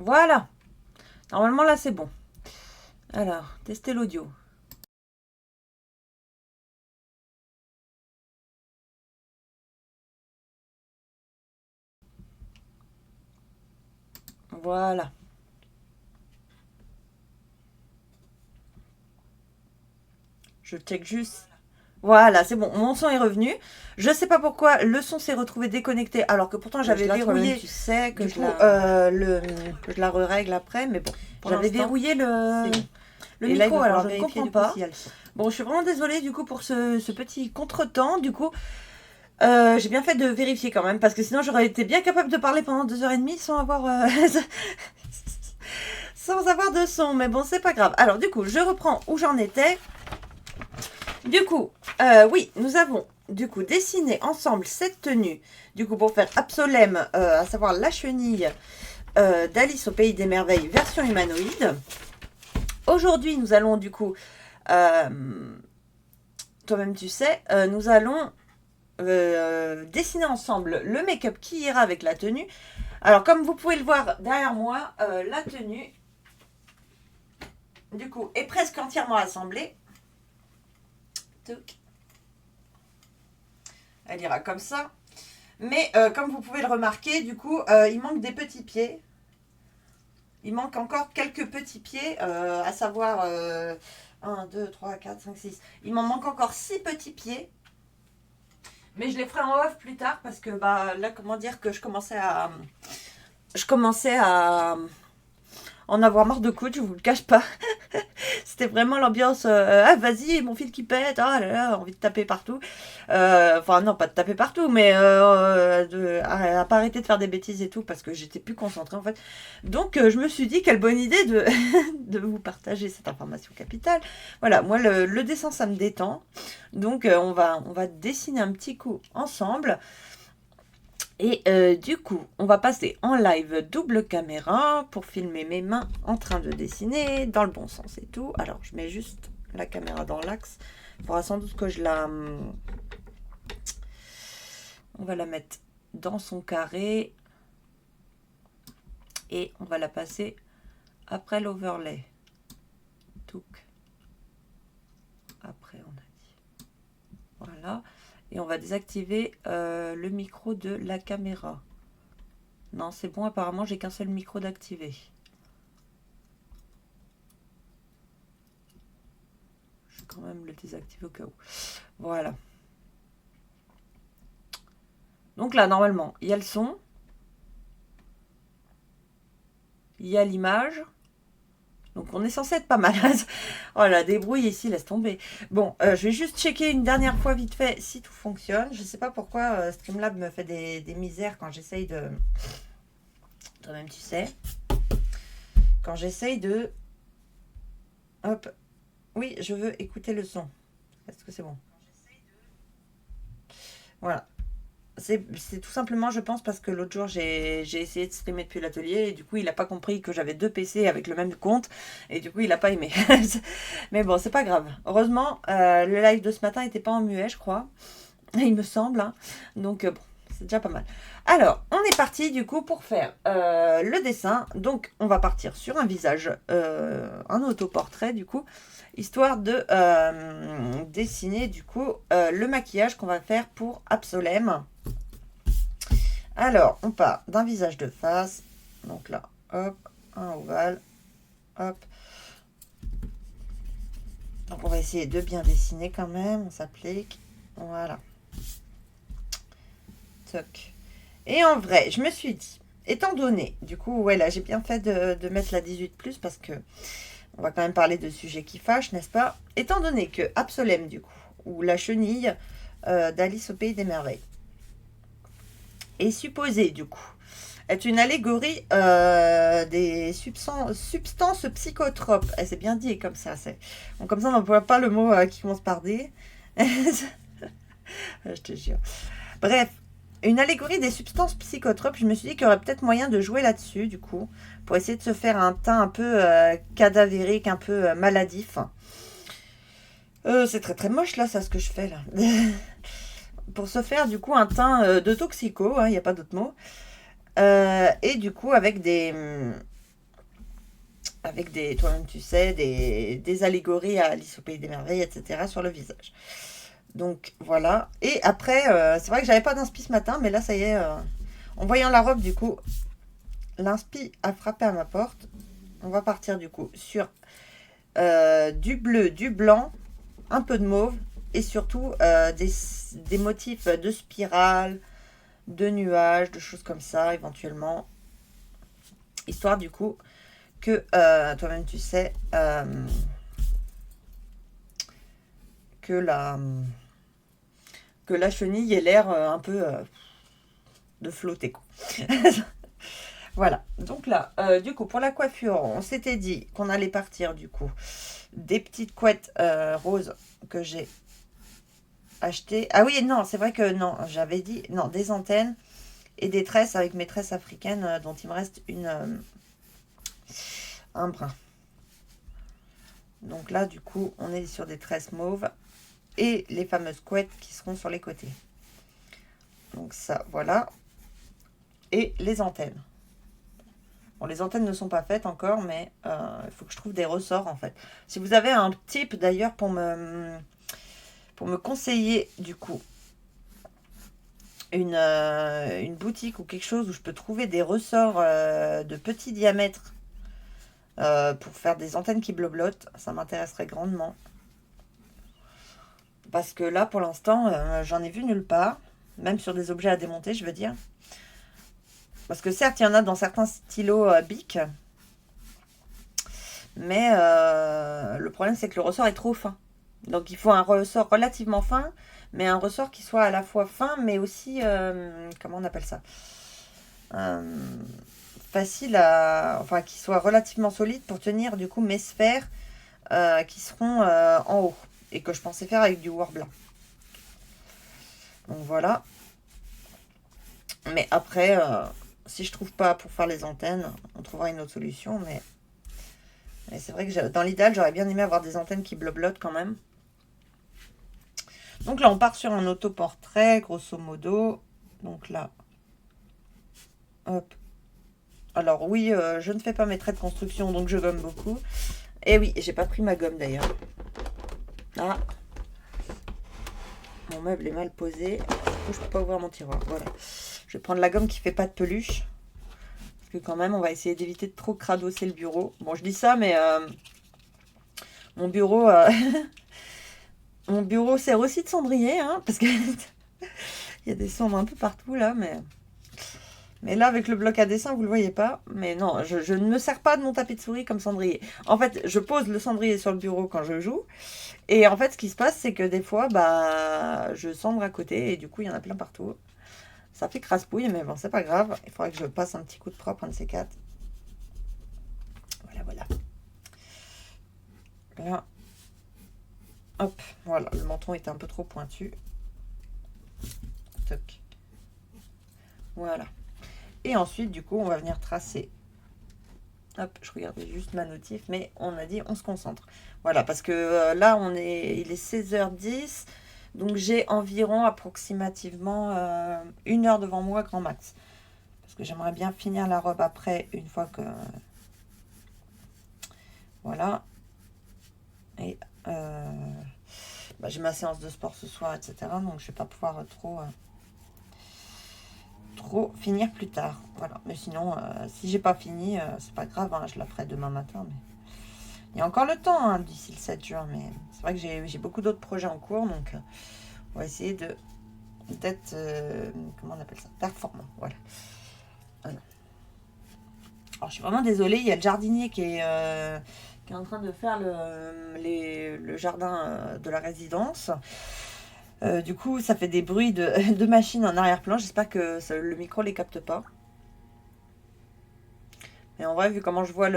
Voilà. Normalement, là, c'est bon. Alors, tester l'audio. Voilà. Je check juste. Voilà, c'est bon, mon son est revenu. Je sais pas pourquoi le son s'est retrouvé déconnecté alors que pourtant j'avais verrouillé. Tu sais que Du je coup, la... que je la règle après, mais bon, j'avais l'instant, verrouillé c'est bon. le Et là, il micro, va alors falloir je ne vérifier comprends du coup pas. s'il y a le son. Bon, je suis vraiment désolée du coup pour ce petit contretemps. Du coup, j'ai bien fait de vérifier quand même parce que sinon j'aurais été bien capable de parler pendant 2h30 sans avoir sans avoir de son. Mais bon, c'est pas grave. Alors du coup, je reprends où j'en étais. Du coup, oui, nous avons du coup dessiné ensemble cette tenue. Du coup, pour faire Absolème, à savoir la chenille d'Alice au Pays des Merveilles version humanoïde. Aujourd'hui, nous allons du coup, toi-même tu sais, nous allons dessiner ensemble le make-up qui ira avec la tenue. Alors, comme vous pouvez le voir derrière moi, la tenue, du coup, est presque entièrement assemblée. Elle ira comme ça. Mais comme vous pouvez le remarquer, du coup, il manque des petits pieds. Il manque encore quelques petits pieds, à savoir 1, 2, 3, 4, 5, 6. Il m'en manque encore 6 petits pieds. Mais je les ferai en off plus tard parce que bah, là, comment dire que je commençais à en avoir marre de coudre, je vous le cache pas. C'était vraiment l'ambiance, ah vas-y, mon fil qui pète, ah là là, envie de taper partout. Enfin non, pas de taper partout, mais à pas arrêter de faire des bêtises et tout, parce que j'étais plus concentrée en fait. Donc je me suis dit, quelle bonne idée de, de vous partager cette information capitale. Voilà, moi le dessin ça me détend. Donc on va dessiner un petit coup ensemble. Et du coup, on va passer en live double caméra pour filmer mes mains en train de dessiner dans le bon sens et tout. Alors, je mets juste la caméra dans l'axe. Il faudra sans doute que je la... On va la mettre dans son carré. Et on va la passer après l'overlay. Touc. Après, on a dit. Voilà. Et on va désactiver le micro de la caméra. Non, c'est bon, apparemment, j'ai qu'un seul micro d'activer. Je vais quand même le désactiver au cas où. Voilà. Donc là, normalement, il y a le son. Il y a l'image. Donc on est censé être pas mal. Oh la débrouille ici, laisse tomber. Bon, je vais juste checker une dernière fois vite fait si tout fonctionne. Je sais pas pourquoi Streamlab me fait des misères quand j'essaye de... Toi-même tu sais. Quand j'essaye de... Hop. Oui, je veux écouter le son. Est-ce que c'est bon? Voilà. C'est tout simplement, je pense, parce que l'autre jour, j'ai essayé de streamer depuis l'atelier et du coup, il n'a pas compris que j'avais 2 PC avec le même compte et du coup, il n'a pas aimé. Mais bon, c'est pas grave. Heureusement, le live de ce matin n'était pas en muet, je crois. Il me semble. Hein. Donc, bon, c'est déjà pas mal. Alors, on est parti du coup pour faire le dessin. Donc, on va partir sur un visage, un autoportrait du coup, histoire de dessiner du coup le maquillage qu'on va faire pour Absolème. Alors, on part d'un visage de face. Donc là, hop, un ovale. Hop. Donc, on va essayer de bien dessiner quand même. On s'applique. Voilà. Toc. Et en vrai, je me suis dit, étant donné, du coup, ouais, là, j'ai bien fait de mettre la 18+, parce que on va quand même parler de sujets qui fâchent, n'est-ce pas? Étant donné que Absolème, du coup, ou la chenille d'Alice au Pays des Merveilles, est supposée, du coup, être une allégorie des substances psychotropes. Eh, c'est bien dit comme ça. Bon, comme ça, on n'emploie pas le mot qui commence par D. Je te jure. Bref, une allégorie des substances psychotropes. Je me suis dit qu'il y aurait peut-être moyen de jouer là-dessus, du coup, pour essayer de se faire un teint un peu cadavérique, un peu maladif. C'est très très moche là, ça, ce que je fais là. Pour se faire du coup un teint de toxico, il n'y a pas d'autre mot. Et du coup avec avec des, toi-même tu sais, des allégories à Alice au Pays des Merveilles, etc. sur le visage. Donc voilà. Et après, c'est vrai que j'avais pas d'inspi ce matin, mais là ça y est, en voyant la robe du coup, l'inspi a frappé à ma porte. On va partir du coup sur du bleu, du blanc, un peu de mauve et surtout des motifs de spirale, de nuages, de choses comme ça éventuellement. Histoire du coup que toi-même tu sais que la chenille ait l'air un peu de flotter quoi. Voilà, donc là, du coup, pour la coiffure, on s'était dit qu'on allait partir, du coup, des petites couettes roses que j'ai achetées. Ah oui, non, c'est vrai que non, j'avais dit, non, des antennes et des tresses avec mes tresses africaines dont il me reste un brin. Donc là, du coup, on est sur des tresses mauves et les fameuses couettes qui seront sur les côtés. Donc ça, voilà. Et les antennes. Bon, les antennes ne sont pas faites encore, mais il faut que je trouve des ressorts en fait. Si vous avez un type d'ailleurs pour me conseiller du coup une boutique ou quelque chose où je peux trouver des ressorts de petit diamètre pour faire des antennes qui bloblotent, ça m'intéresserait grandement. Parce que là pour l'instant j'en ai vu nulle part, même sur des objets à démonter je veux dire. Parce que certes il y en a dans certains stylos Bic. Mais le problème, c'est que le ressort est trop fin. Donc, il faut un ressort relativement fin, mais un ressort qui soit à la fois fin, mais aussi, comment on appelle ça Euh, facile à... Enfin, qui soit relativement solide pour tenir, du coup, mes sphères qui seront en haut. Et que je pensais faire avec du wire blanc. Donc, voilà. Mais après, si je trouve pas pour faire les antennes, on trouvera une autre solution, mais... Et c'est vrai que dans l'idéal, j'aurais bien aimé avoir des antennes qui bloblotent quand même. Donc là, on part sur un autoportrait, grosso modo. Donc là, hop. Alors oui, je ne fais pas mes traits de construction, donc je gomme beaucoup. Et oui, j'ai pas pris ma gomme d'ailleurs. Ah, mon meuble est mal posé. Du coup, je peux pas ouvrir mon tiroir. Voilà. Je vais prendre la gomme qui fait pas de peluche. Parce que quand même, on va essayer d'éviter de trop cradosser le bureau. Bon, je dis ça, mais mon bureau... mon bureau sert aussi de cendrier, hein, parce que il y a des cendres un peu partout là, mais là avec le bloc à dessin vous le voyez pas, mais non, je ne me sers pas de mon tapis de souris comme cendrier. En fait, je pose le cendrier sur le bureau quand je joue, et en fait ce qui se passe c'est que des fois bah je cendre à côté et du coup il y en a plein partout. Ça fait crasse-pouille, mais bon c'est pas grave, il faudrait que je passe un petit coup de propre, un de ces quatre. Voilà. Là. Hop, voilà, le menton était un peu trop pointu. Toc. Voilà. Et ensuite, du coup, on va venir tracer. Hop, je regardais juste ma notif, mais on a dit on se concentre. Voilà, parce que là, il est 16h10. Donc j'ai environ approximativement 1 heure devant moi, grand max. Parce que j'aimerais bien finir la robe après, une fois que... Voilà. Et j'ai ma séance de sport ce soir, etc. Donc je vais pas pouvoir trop finir plus tard. Voilà. Mais sinon, si j'ai pas fini, c'est pas grave, hein, je la ferai demain matin. Mais... il y a encore le temps hein, d'ici le 7 juin, mais c'est vrai que j'ai beaucoup d'autres projets en cours, donc on va essayer d'être, comment on appelle ça, performant. Voilà. Alors je suis vraiment désolée, il y a le jardinier qui est en train de faire le jardin de la résidence. Du coup, ça fait des bruits de machines en arrière-plan. J'espère que le micro les capte pas. Mais en vrai, vu comment je vois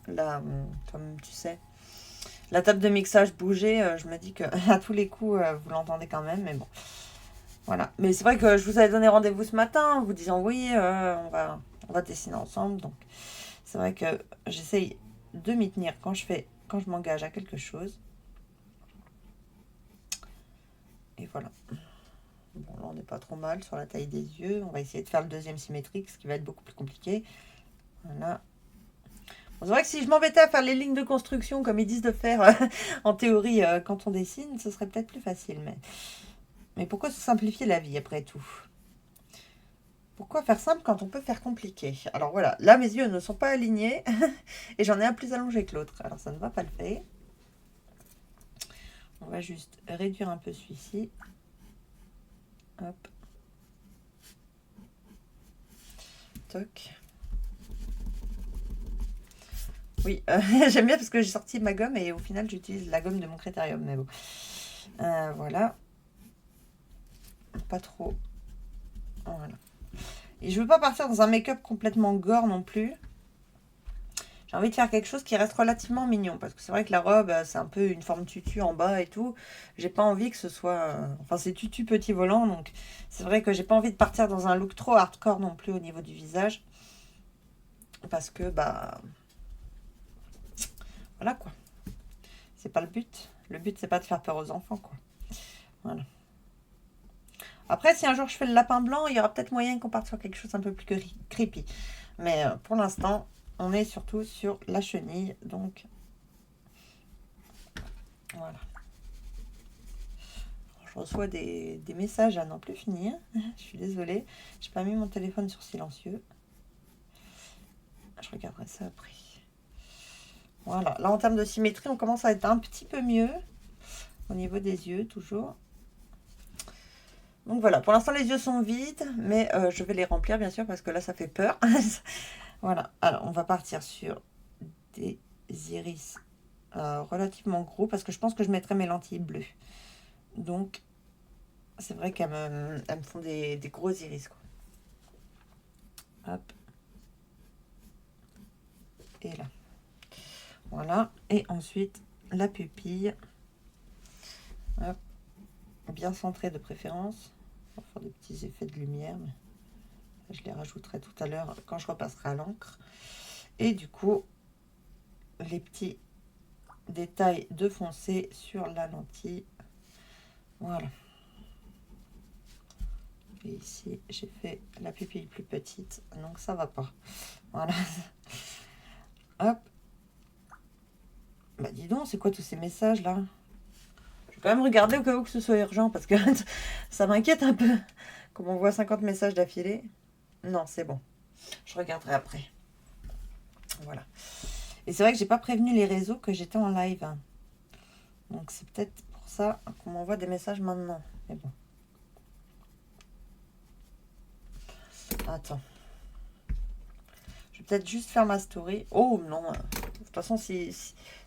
comme tu sais, la table de mixage bouger, je me dis que à tous les coups, vous l'entendez quand même. Mais bon, voilà. Mais c'est vrai que je vous avais donné rendez-vous ce matin en vous disant oui, on va dessiner ensemble. Donc, c'est vrai que j'essaye de m'y tenir quand je m'engage à quelque chose. Et voilà. Bon, là, on n'est pas trop mal sur la taille des yeux. On va essayer de faire le deuxième symétrique, ce qui va être beaucoup plus compliqué. Voilà. C'est vrai que si je m'embêtais à faire les lignes de construction comme ils disent de faire en théorie quand on dessine, ce serait peut-être plus facile. Mais pourquoi se simplifier la vie après tout? Pourquoi faire simple quand on peut faire compliqué? Alors voilà, là mes yeux ne sont pas alignés et j'en ai un plus allongé que l'autre. Alors ça ne va pas le faire. On va juste réduire un peu celui-ci. Hop. Toc. Oui, j'aime bien parce que j'ai sorti ma gomme et au final j'utilise la gomme de mon critérium. Mais bon. Voilà. Pas trop. Voilà. Et je veux pas partir dans un make-up complètement gore non plus. J'ai envie de faire quelque chose qui reste relativement mignon. Parce que c'est vrai que la robe, c'est un peu une forme tutu en bas et tout. J'ai pas envie que ce soit... Enfin, c'est tutu petit volant. Donc, c'est vrai que j'ai pas envie de partir dans un look trop hardcore non plus au niveau du visage. Parce que, bah... Voilà, quoi. C'est pas le but. Le but, c'est pas de faire peur aux enfants, quoi. Voilà. Après, si un jour je fais le lapin blanc, il y aura peut-être moyen qu'on parte sur quelque chose un peu plus creepy. Mais pour l'instant, on est surtout sur la chenille. Donc, voilà. Je reçois des messages à n'en plus finir. Je suis désolée. J'ai pas mis mon téléphone sur silencieux. Je regarderai ça après. Voilà. Là, en termes de symétrie, on commence à être un petit peu mieux. Au niveau des yeux, toujours. Donc voilà, pour l'instant les yeux sont vides, mais je vais les remplir bien sûr parce que là ça fait peur. Voilà, alors on va partir sur des iris relativement gros parce que je pense que je mettrai mes lentilles bleues. Donc c'est vrai elles me font des gros iris, quoi. Hop. Et là. Voilà, et ensuite la pupille. Hop. Bien centrée de préférence. On va faire des petits effets de lumière, mais je les rajouterai tout à l'heure quand je repasserai à l'encre. Et du coup, les petits détails de foncé sur la lentille. Voilà. Et ici, j'ai fait la pupille plus petite, donc ça va pas. Voilà. Hop. Bah dis donc, c'est quoi tous ces messages là? Je vais quand même regarder au cas où que ce soit urgent parce que ça m'inquiète un peu. Comme on voit 50 messages d'affilée. Non, c'est bon. Je regarderai après. Voilà. Et c'est vrai que j'ai pas prévenu les réseaux que j'étais en live. Donc c'est peut-être pour ça qu'on m'envoie des messages maintenant. Mais bon. Attends. Je vais peut-être juste faire ma story. Oh non. De toute façon, si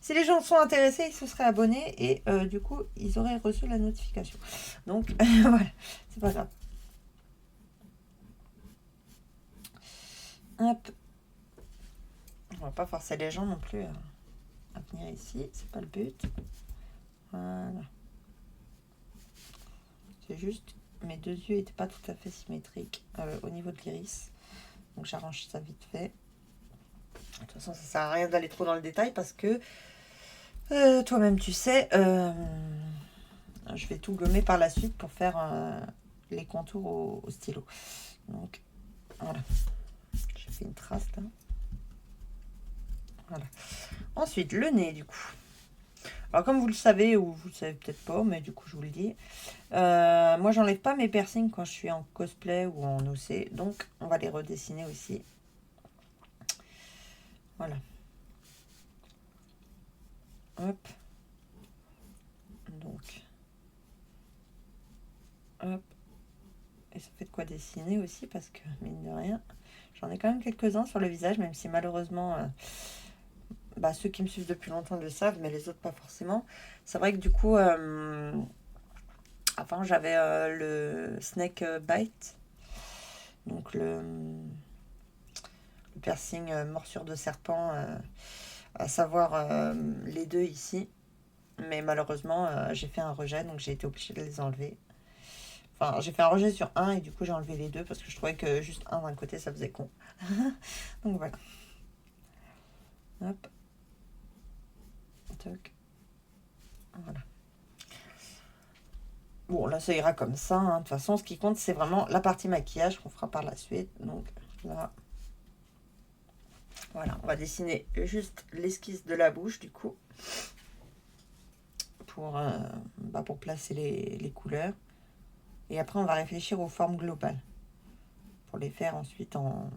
les gens sont intéressés, ils se seraient abonnés et du coup, ils auraient reçu la notification. Donc voilà, c'est pas grave. Hop. On va pas forcer les gens non plus à venir ici. C'est pas le but. Voilà. C'est juste, mes deux yeux n'étaient pas tout à fait symétriques au niveau de l'iris. Donc j'arrange ça vite fait. De toute façon, ça sert à rien d'aller trop dans le détail parce que toi-même tu sais, je vais tout gommer par la suite pour faire les contours au stylo. Donc voilà, j'ai fait une trace là. Voilà. Ensuite, le nez du coup. Alors comme vous le savez, ou vous le savez peut-être pas, mais du coup je vous le dis, moi j'enlève pas mes piercings quand je suis en cosplay ou en OC, donc on va les redessiner aussi. Voilà. Hop. Donc. Hop. Et ça fait de quoi dessiner aussi parce que, mine de rien, j'en ai quand même quelques-uns sur le visage, même si malheureusement, ceux qui me suivent depuis longtemps le savent, mais les autres pas forcément. C'est vrai que du coup, avant j'avais le snake bite, donc le piercing morsure de serpent, à savoir les deux ici. Mais malheureusement, j'ai fait un rejet, donc j'ai été obligée de les enlever. Enfin, j'ai fait un rejet sur un et du coup j'ai enlevé les deux parce que je trouvais que juste un d'un côté ça faisait con. Donc voilà. Hop. Toc. Voilà. Bon, là ça ira comme ça. De toute façon, ce qui compte c'est vraiment la partie maquillage qu'on fera par la suite. Donc là. Voilà, on va dessiner juste l'esquisse de la bouche du coup pour placer les couleurs. Et après, on va réfléchir aux formes globales pour les faire ensuite en...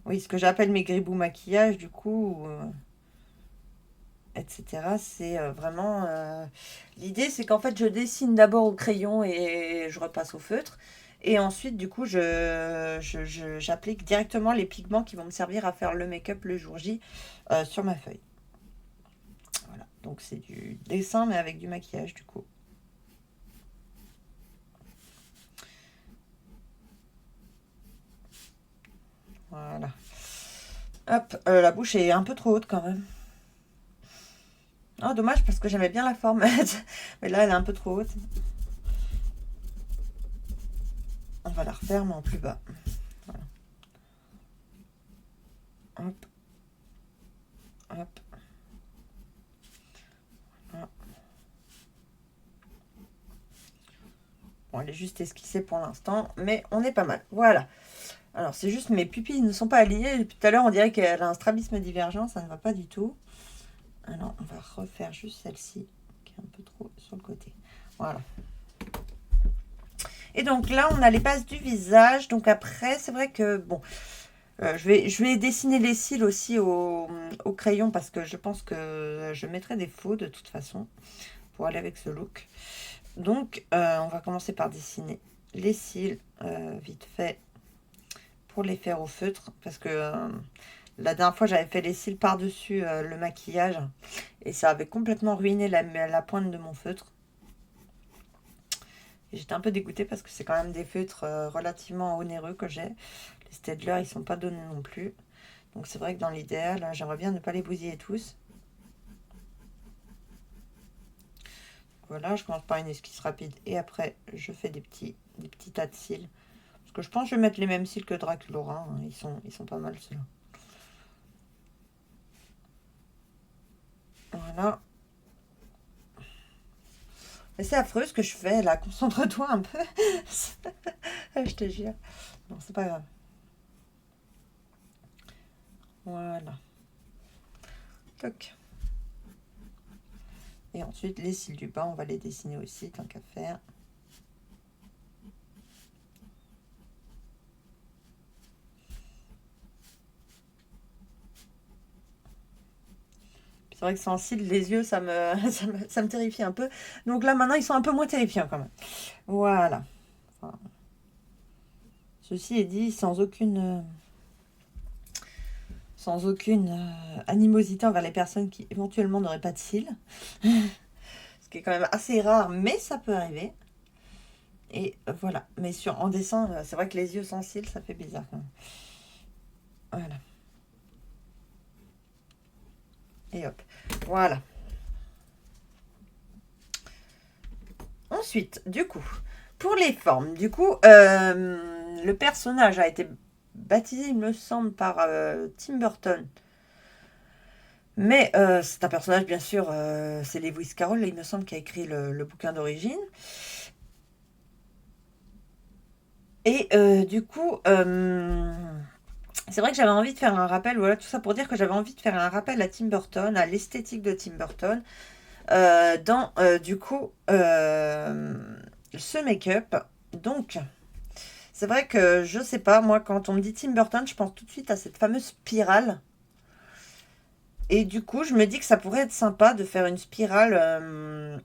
Oui, ce que j'appelle mes gribouts maquillage du coup, etc. C'est vraiment... L'idée, c'est qu'en fait, je dessine d'abord au crayon et je repasse au feutre. Et ensuite, du coup, j'applique directement les pigments qui vont me servir à faire le make-up le jour J sur ma feuille. Voilà, donc c'est du dessin, mais avec du maquillage, du coup. Voilà. Hop, la bouche est un peu trop haute quand même. Oh, dommage, parce que j'aimais bien la forme. Mais là, elle est un peu trop haute. On va la refaire, mais en plus bas. Voilà. Hop. Hop. Voilà. Bon, elle est juste esquissée pour l'instant, mais on est pas mal. Voilà. Alors, c'est juste mes pupilles ne sont pas alignées. Depuis tout à l'heure, on dirait qu'elle a un strabisme divergent. Ça ne va pas du tout. Alors, on va refaire juste celle-ci, qui est un peu trop sur le côté. Voilà. Et donc là, on a les bases du visage. Donc après, c'est vrai que, bon, je vais dessiner les cils aussi au crayon parce que je pense que je mettrai des faux de toute façon pour aller avec ce look. Donc, on va commencer par dessiner les cils vite fait pour les faire au feutre parce que la dernière fois, j'avais fait les cils par-dessus le maquillage et ça avait complètement ruiné la pointe de mon feutre. J'étais un peu dégoûtée parce que c'est quand même des feutres relativement onéreux que j'ai. Les Staedtler, ils sont pas donnés non plus. Donc c'est vrai que dans l'idéal, j'aimerais bien ne pas les bousiller tous. Voilà, je commence par une esquisse rapide et après je fais des petits tas de cils. Parce que je pense que je vais mettre les mêmes cils que Draculaura. Hein. Ils sont pas mal ceux-là. Voilà. Mais c'est affreux ce que je fais là. Concentre-toi un peu. Je te jure. Non, c'est pas grave. Voilà. Toc. Et ensuite, les cils du bas, on va les dessiner aussi, tant qu'à faire. C'est vrai que sans cils, les yeux, ça me terrifie un peu. Donc là, maintenant, ils sont un peu moins terrifiants quand même. Voilà. Enfin, ceci est dit sans aucune animosité envers les personnes qui éventuellement n'auraient pas de cils. Ce qui est quand même assez rare, mais ça peut arriver. Et voilà. Mais en dessin, c'est vrai que les yeux sans cils, ça fait bizarre quand même. Voilà. Et hop. Voilà. Ensuite, du coup, pour les formes, du coup, le personnage a été baptisé, il me semble, par Tim Burton. Mais c'est un personnage, bien sûr, c'est Lewis Carroll, il me semble, qui a écrit le bouquin d'origine. Et du coup, c'est vrai que j'avais envie de faire un rappel, voilà, tout ça pour dire que j'avais envie de faire un rappel à Tim Burton, à l'esthétique de Tim Burton, dans, du coup, ce make-up. Donc, c'est vrai que, je sais pas, moi, quand on me dit Tim Burton, je pense tout de suite à cette fameuse spirale. Et du coup, je me dis que ça pourrait être sympa de faire une spirale,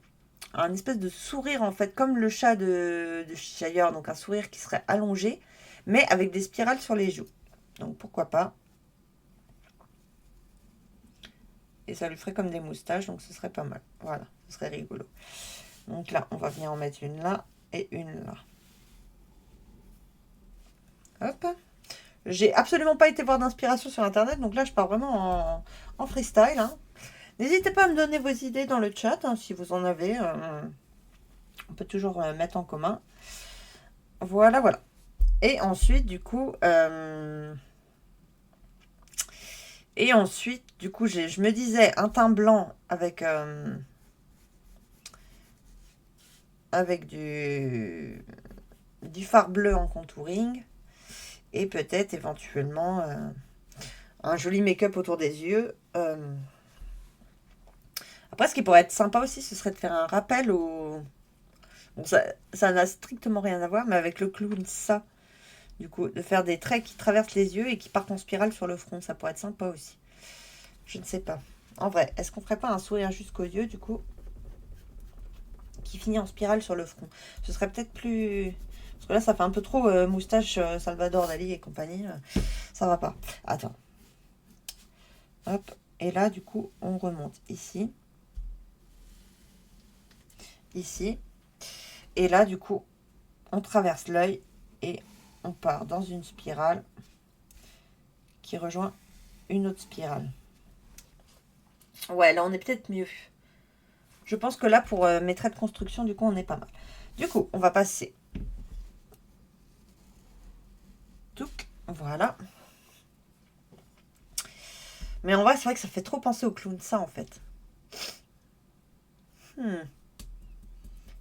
un espèce de sourire en fait, comme le chat de Cheshire, donc un sourire qui serait allongé, mais avec des spirales sur les joues. Donc pourquoi pas. Et ça lui ferait comme des moustaches, donc ce serait pas mal. Voilà, ce serait rigolo. Donc là, on va venir en mettre une là et une là. Hop. J'ai absolument pas été voir d'inspiration sur internet, donc là je pars vraiment en freestyle. Hein. N'hésitez pas à me donner vos idées dans le chat, hein, si vous en avez. On peut toujours mettre en commun. Voilà, voilà. Et ensuite, du coup, je me disais un teint blanc avec du fard bleu en contouring et peut-être éventuellement un joli make-up autour des yeux. Après, ce qui pourrait être sympa aussi, ce serait de faire un rappel au... Bon, ça n'a strictement rien à voir, mais avec le clown, ça. Du coup, de faire des traits qui traversent les yeux et qui partent en spirale sur le front, ça pourrait être sympa aussi. Je ne sais pas. En vrai, est-ce qu'on ferait pas un sourire jusqu'aux yeux, du coup, qui finit en spirale sur le front? Ce serait peut-être plus... Parce que là, ça fait un peu trop moustache Salvador Dali et compagnie. Ça va pas. Attends. Hop. Et là, du coup, on remonte ici. Ici. Et là, du coup, on traverse l'œil et on part dans une spirale qui rejoint une autre spirale. Ouais, là, on est peut-être mieux. Je pense que là, pour mes traits de construction, du coup, on est pas mal. Du coup, on va passer. Touc, voilà. Mais en vrai, c'est vrai que ça fait trop penser au clown, ça, en fait. Je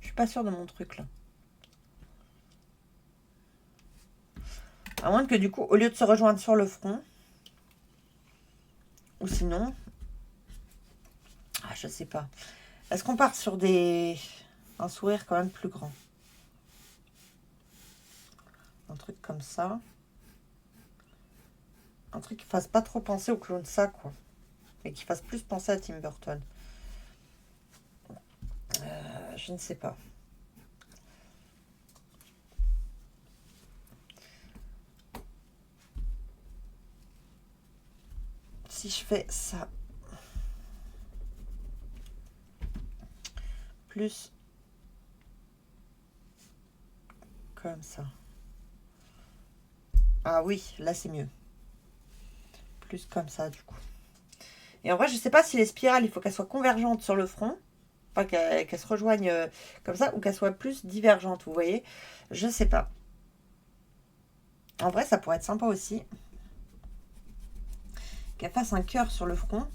suis pas sûre de mon truc, là. À moins que, du coup, au lieu de se rejoindre sur le front, ou sinon... Ah, je sais pas. Est-ce qu'on part sur un sourire quand même plus grand? Un truc comme ça. Un truc qui fasse pas trop penser au clown, ça, quoi. Et qui fasse plus penser à Tim Burton. Je ne sais pas. Si je fais ça, plus comme ça. Ah oui, là c'est mieux. Plus comme ça du coup. Et en vrai, je sais pas si les spirales, il faut qu'elles soient convergentes sur le front. Pas qu'elles se rejoignent comme ça, ou qu'elles soient plus divergentes, vous voyez. Je sais pas. En vrai, ça pourrait être sympa aussi. Qu'elle fasse un cœur sur le front.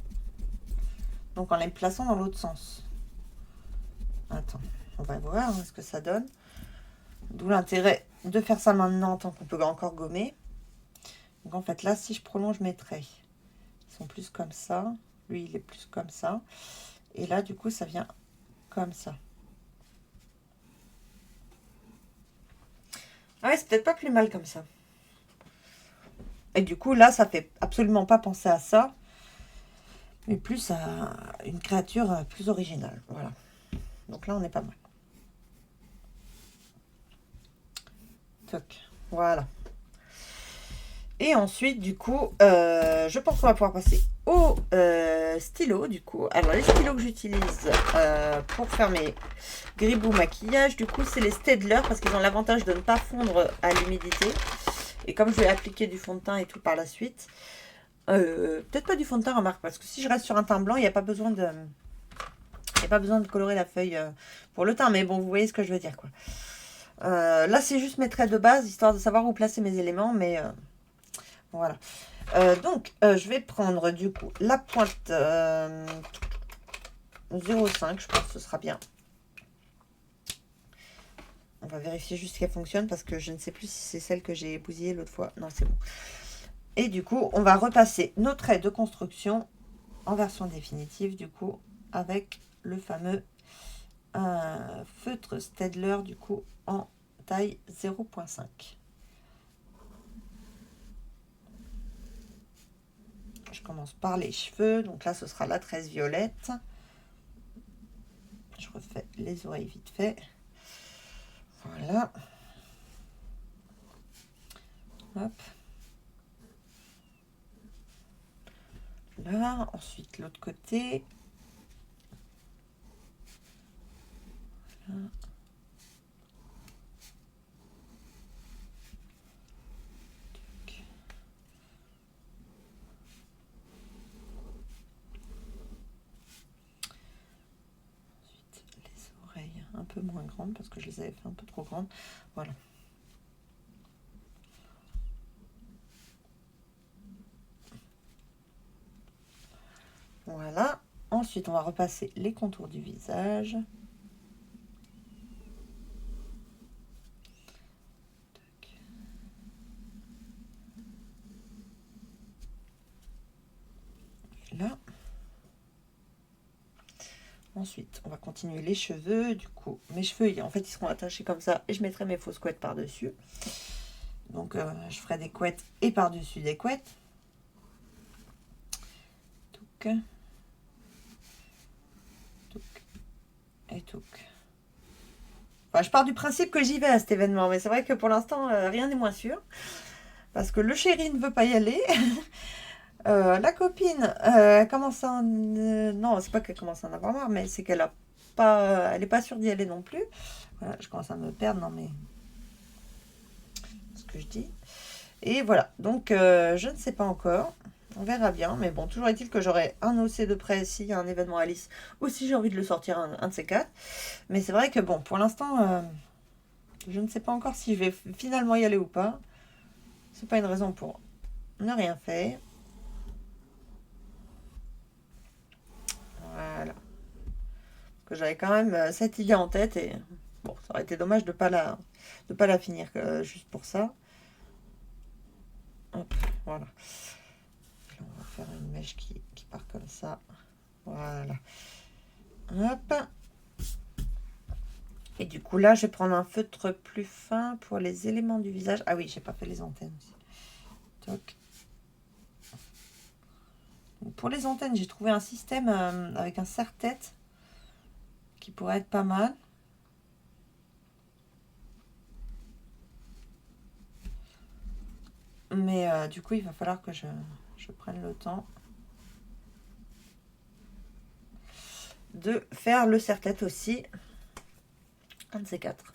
Donc en les plaçant dans l'autre sens. Attends, on va voir ce que ça donne. D'où l'intérêt de faire ça maintenant tant qu'on peut encore gommer. Donc en fait là, si je prolonge mes traits, ils sont plus comme ça. Lui, il est plus comme ça. Et là, du coup, ça vient comme ça. Ah ouais, c'est peut-être pas plus mal comme ça. Et du coup, là, ça fait absolument pas penser à ça, mais plus à une créature plus originale. Voilà. Donc là, on est pas mal. Toc. Voilà. Et ensuite, du coup, je pense qu'on va pouvoir passer au stylo, du coup. Alors, les stylos que j'utilise pour faire mes gribouts maquillage, du coup, c'est les Staedtler, parce qu'ils ont l'avantage de ne pas fondre à l'humidité. Et comme je vais appliquer du fond de teint et tout par la suite, peut-être pas du fond de teint, remarque, parce que si je reste sur un teint blanc, il n'y a pas besoin de... Il n'y a pas besoin de colorer la feuille pour le teint, mais bon, vous voyez ce que je veux dire, quoi. Là, c'est juste mes traits de base, histoire de savoir où placer mes éléments, mais voilà. Donc, je vais prendre, du coup, la pointe 0,5, je pense que ce sera bien. On va vérifier juste qu'elle fonctionne, parce que je ne sais plus si c'est celle que j'ai bousillée l'autre fois. Non, c'est bon. Et du coup, on va repasser nos traits de construction en version définitive, du coup, avec le fameux feutre Staedtler, du coup, en taille 0,5. Je commence par les cheveux, donc là, ce sera la tresse violette. Je refais les oreilles vite fait. Voilà. Hop. Là, ensuite l'autre côté. Voilà. Ensuite, les oreilles un peu moins grandes parce que je les avais fait un peu trop grandes. Voilà. Voilà. Ensuite, on va repasser les contours du visage. Ensuite, on va continuer les cheveux. Du coup, mes cheveux, en fait, ils seront attachés comme ça. Et je mettrai mes fausses couettes par-dessus. Donc, je ferai des couettes et par-dessus des couettes. Touc. Touc. Et touc. Enfin, je pars du principe que j'y vais à cet événement. Mais c'est vrai que pour l'instant, rien n'est moins sûr. Parce que le chéri ne veut pas y aller. La copine, elle commence à non, c'est pas qu'elle commence à en avoir marre, mais c'est qu'elle a pas, elle est pas sûre d'y aller non plus. Voilà, je commence à me perdre dans ce que je dis. Et voilà, donc je ne sais pas encore. On verra bien, mais bon, toujours est-il que j'aurai un OC de près s'il y a un événement Alice, ou si j'ai envie de le sortir un de ces quatre. Mais c'est vrai que bon, pour l'instant, je ne sais pas encore si je vais finalement y aller ou pas. C'est pas une raison pour ne rien faire. Voilà. Que j'avais quand même cette idée en tête et bon, ça aurait été dommage de pas la finir juste pour ça. Hop, voilà. Là, on va faire une mèche qui part comme ça. Voilà. Hop. Et du coup, là, je vais prendre un feutre plus fin pour les éléments du visage. Ah oui, j'ai pas fait les antennes aussi. Toc. Donc, pour les antennes, j'ai trouvé un système avec un serre-tête qui pourrait être pas mal. Mais du coup, il va falloir que je prenne le temps de faire le serre-tête aussi. Un de ces quatre.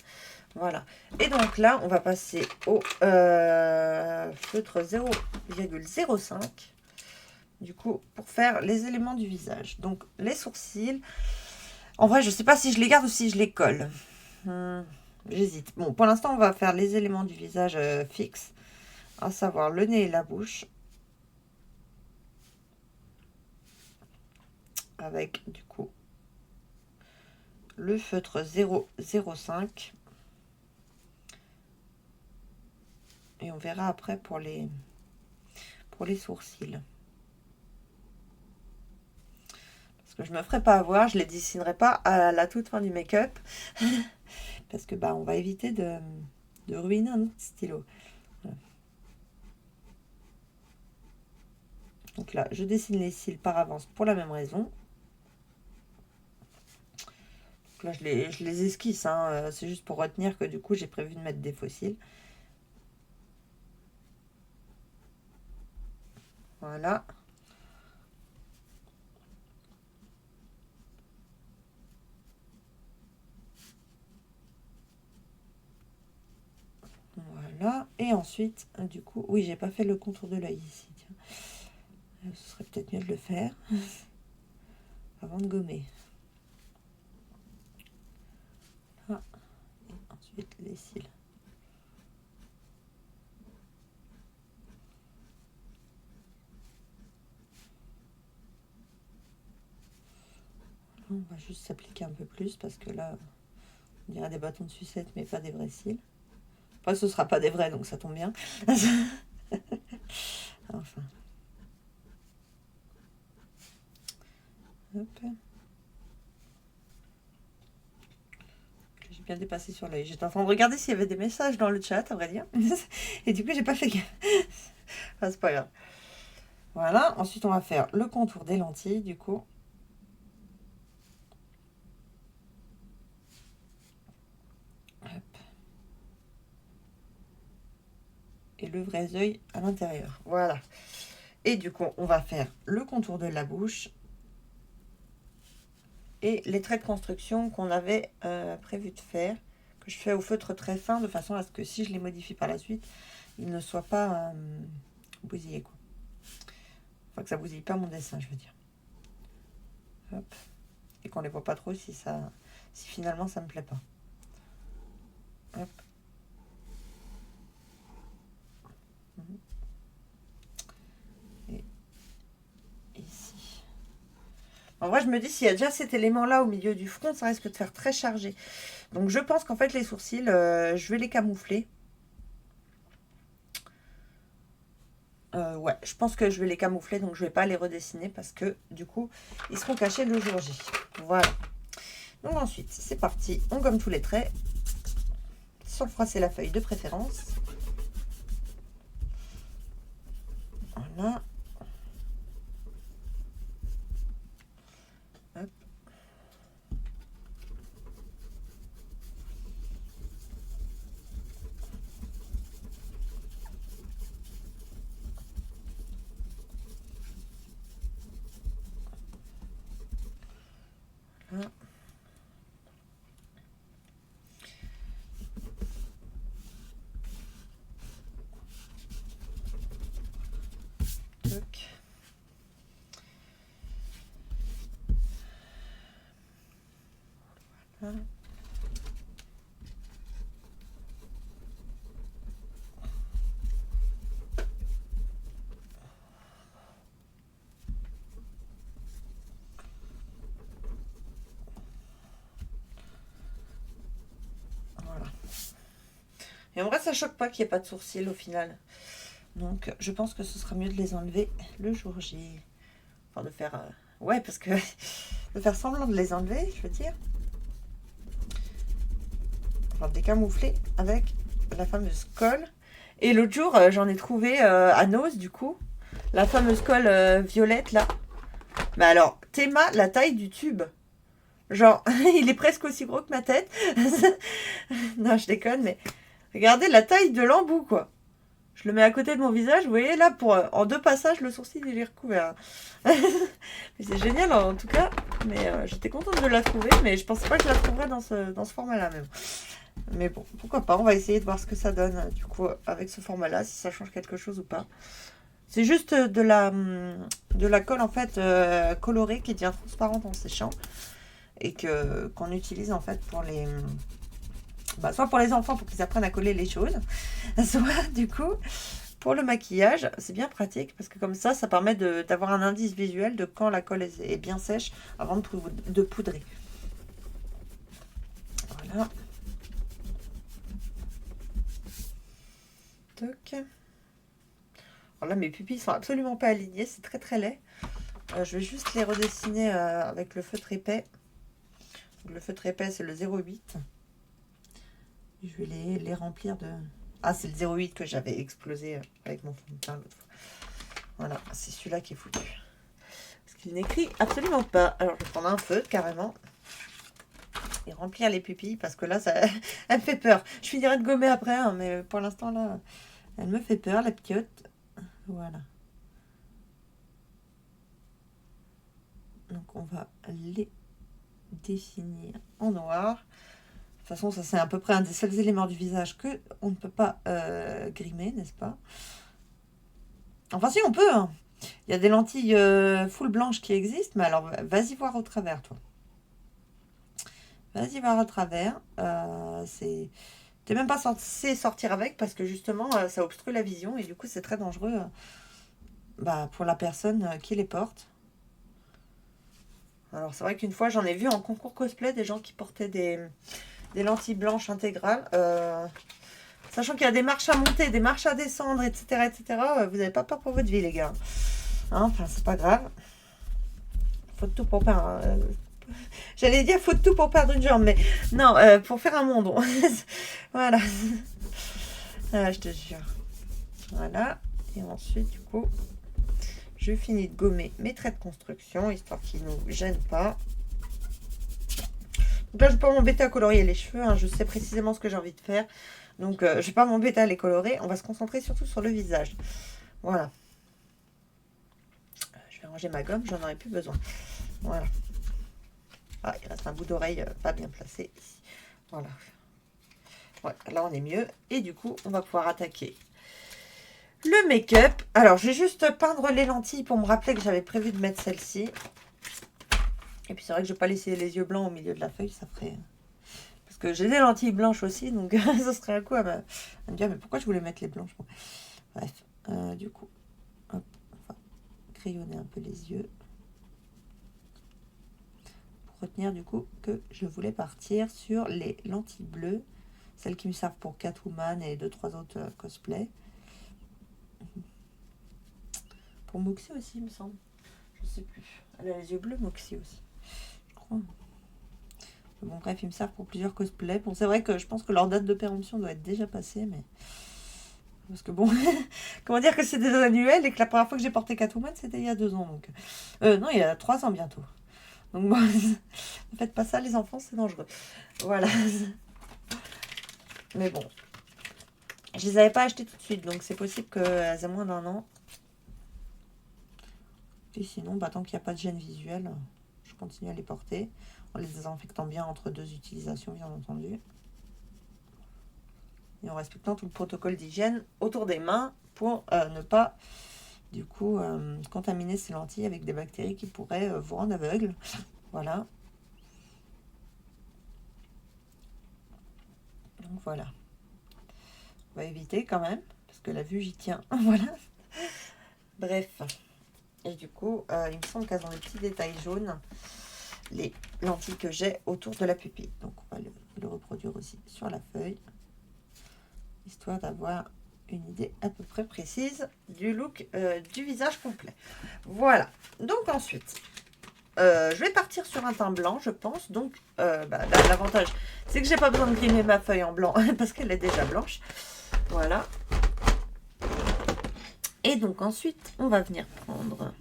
Voilà. Et donc là, on va passer au feutre 0,05. Du coup, pour faire les éléments du visage. Donc, les sourcils. En vrai, je ne sais pas si je les garde ou si je les colle. J'hésite. Bon, pour l'instant, on va faire les éléments du visage fixes. À savoir le nez et la bouche. Avec, du coup, le feutre 0,05. Et on verra après pour les sourcils. Parce que je me ferai pas avoir, je les dessinerai pas à la toute fin du make-up. Parce que bah on va éviter de ruiner un autre stylo. Voilà. Donc là, je dessine les cils par avance pour la même raison. Donc là, je les esquisse, hein. C'est juste pour retenir que du coup, j'ai prévu de mettre des faux cils. Voilà. Voilà. Et ensuite, du coup, oui, j'ai pas fait le contour de l'œil ici. Tiens. Ce serait peut-être mieux de le faire avant de gommer. Ah. Et ensuite, les cils. On va juste s'appliquer un peu plus parce que là, on dirait des bâtons de sucette, mais pas des vrais cils. Enfin, ce sera pas des vrais, donc ça tombe bien. Enfin. Hop. J'ai bien dépassé sur l'œil. J'étais en train de regarder s'il y avait des messages dans le chat, à vrai dire. Et du coup, j'ai pas fait gaffe. Enfin, c'est pas grave. Voilà. Ensuite, on va faire le contour des lentilles, du coup. Hop. Et le vrai œil à l'intérieur. Voilà. Et du coup, on va faire le contour de la bouche. Et les traits de construction qu'on avait prévu de faire, que je fais au feutre très fin, de façon à ce que si je les modifie par la suite, ils ne soient pas bousillés, quoi. Enfin, que ça bousille pas mon dessin, je veux dire. Hop. Et qu'on les voit pas trop si finalement ça me plaît pas. Hop. Et ici. En vrai, je me dis, s'il y a déjà cet élément-là au milieu du front, ça risque de faire très chargé. Donc, je pense qu'en fait, les sourcils, je vais les camoufler. Ouais, je pense que je vais les camoufler, donc je vais pas les redessiner parce que, du coup, ils seront cachés le jour J. Voilà. Donc ensuite, c'est parti, on gomme tous les traits. Sans froisser la feuille de préférence. Voilà. Hop. Voilà. Toc. Voilà. Voilà. Et en vrai, ça choque pas qu'il n'y ait pas de sourcils au final. Donc, je pense que ce sera mieux de les enlever le jour J. Enfin, de faire... ouais, parce que... de faire semblant de les enlever, je veux dire. Enfin, de les camoufler avec la fameuse colle. Et l'autre jour, j'en ai trouvé à Nose, du coup. La fameuse colle violette, là. Mais alors, Théma, la taille du tube. Genre, il est presque aussi gros que ma tête. Non, je déconne, mais... regardez la taille de l'embout, quoi. Je le mets à côté de mon visage. Vous voyez, là, pour en 2 passages, le sourcil, il est recouvert. Mais c'est génial, en tout cas. Mais j'étais contente de la trouver. Mais je pensais pas que je la trouverais dans ce format-là, même. Mais bon, pourquoi pas. On va essayer de voir ce que ça donne, du coup, avec ce format-là. Si ça change quelque chose ou pas. C'est juste de la colle, en fait, colorée qui devient transparente en séchant. Et qu'on utilise, en fait, pour les... bah, soit pour les enfants, pour qu'ils apprennent à coller les choses. Soit, du coup, pour le maquillage. C'est bien pratique, parce que comme ça permet d'avoir un indice visuel de quand la colle est bien sèche avant de poudrer. Voilà. Toc. Alors là, mes pupilles sont absolument pas alignées, c'est très très laid. Je vais juste les redessiner avec le feutre épais. Donc, le feutre épais, c'est le 08. Je vais les remplir de... ah, c'est le 08 que j'avais explosé avec mon fond de teint l'autre fois. Voilà, c'est celui-là qui est foutu. Parce qu'il n'écrit absolument pas. Alors, je vais prendre un feutre carrément. Et remplir les pupilles, parce que là, ça, elle me fait peur. Je finirai de gommer après, hein, mais pour l'instant, là, elle me fait peur, la piotte. Voilà. Donc, on va les définir en noir. De toute façon, ça, c'est à peu près un des seuls éléments du visage que on ne peut pas grimer, n'est-ce pas? Enfin, si, on peut, hein. Il y a des lentilles full blanches qui existent, mais alors, vas-y voir au travers, toi. Vas-y voir au travers. T'es même pas censé sortir avec parce que justement, ça obstrue la vision et du coup, c'est très dangereux bah, pour la personne qui les porte. Alors, c'est vrai qu'une fois, j'en ai vu en concours cosplay des gens qui portaient des lentilles blanches intégrales. Sachant qu'il y a des marches à monter, des marches à descendre, etc. etc. Vous n'avez pas peur pour votre vie, les gars. Hein, enfin, c'est pas grave. Faut de tout pour perdre. J'allais dire faut de tout pour perdre une jambe, mais non, pour faire un monde. Voilà. Ah, je te jure. Voilà. Et ensuite, du coup, je finis de gommer mes traits de construction, histoire qu'ils ne nous gênent pas. Donc là, je ne vais pas m'embêter à colorier les cheveux. Hein. Je sais précisément ce que j'ai envie de faire. Donc, je ne vais pas m'embêter à les colorer. On va se concentrer surtout sur le visage. Voilà. Je vais ranger ma gomme. J'en aurai plus besoin. Voilà. Ah, il reste un bout d'oreille pas bien placé. Voilà. Ouais, là, on est mieux. Et du coup, on va pouvoir attaquer le make-up. Alors, je vais juste peindre les lentilles pour me rappeler que j'avais prévu de mettre celle-ci. Et puis, c'est vrai que je ne vais pas laisser les yeux blancs au milieu de la feuille. Ça ferait... parce que j'ai des lentilles blanches aussi. Donc, ça serait un coup à me dire, mais pourquoi je voulais mettre les blanches? Bref, du coup, hop, on va crayonner un peu les yeux. Pour retenir, du coup, que je voulais partir sur les lentilles bleues. Celles qui me servent pour Catwoman et 2-3 autres cosplays. Pour Moxie aussi, il me semble. Je sais plus. Elle a les yeux bleus, Moxie aussi. Je crois. Bon, bref, ils me servent pour plusieurs cosplays. Bon, c'est vrai que je pense que leur date de péremption doit être déjà passée, mais... Parce que bon, comment dire que c'est des annuels et que la première fois que j'ai porté Catwoman, c'était il y a 2 ans. Donc... non, il y a 3 ans bientôt. Donc bon, ne faites pas ça les enfants, c'est dangereux. Voilà. Mais bon. Je les avais pas achetés tout de suite, donc c'est possible qu'elles aient moins d'1 an. Et sinon, bah, tant qu'il n'y a pas de gêne visuelle, je continue à les porter. En les désinfectant bien entre 2 utilisations, bien entendu. Et en respectant tout le protocole d'hygiène autour des mains pour ne pas, du coup, contaminer ces lentilles avec des bactéries qui pourraient vous rendre aveugle. Voilà. Donc voilà. On va éviter quand même, parce que la vue, j'y tiens. Voilà. Bref. Et du coup, il me semble qu'elles ont des petits détails jaunes, les lentilles que j'ai autour de la pupille. Donc on va le reproduire aussi sur la feuille, histoire d'avoir une idée à peu près précise du look du visage complet. Voilà. Donc ensuite, je vais partir sur un teint blanc, je pense. Donc l'avantage, c'est que j'ai pas besoin de grimer ma feuille en blanc parce qu'elle est déjà blanche. Voilà. Et donc ensuite, on va venir prendre...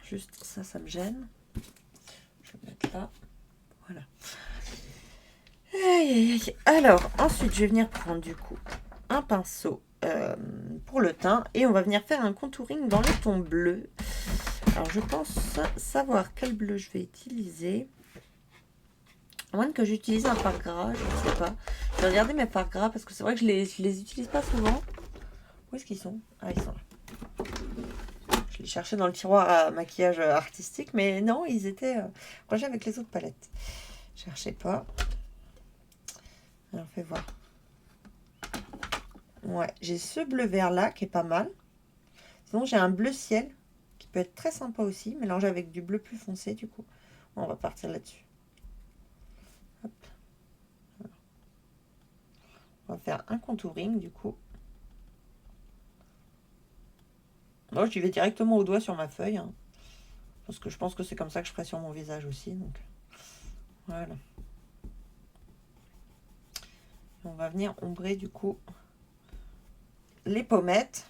Juste ça, ça me gêne. Je vais mettre là. Voilà. Aïe, aïe, aïe. Alors, ensuite, je vais venir prendre du coup un pinceau pour le teint. Et on va venir faire un contouring dans le ton bleu. Alors, je pense savoir quel bleu je vais utiliser. À moins que j'utilise un fard gras, je ne sais pas. Je vais regarder mes fards gras parce que c'est vrai que je les utilise pas souvent. Où est-ce qu'ils sont? Ah, ils sont là. Je les cherchais dans le tiroir à maquillage artistique, mais non, ils étaient rangés avec les autres palettes. Je cherchais pas. Alors, fais voir. Ouais, j'ai ce bleu vert là qui est pas mal. Sinon, j'ai un bleu ciel qui peut être très sympa aussi, mélangé avec du bleu plus foncé du coup. On va partir là-dessus. Hop. Voilà. On va faire un contouring du coup. Moi, j'y vais directement au doigt sur ma feuille. Hein, parce que je pense que c'est comme ça que je ferai sur mon visage aussi. Donc, voilà. Et on va venir ombrer du coup les pommettes.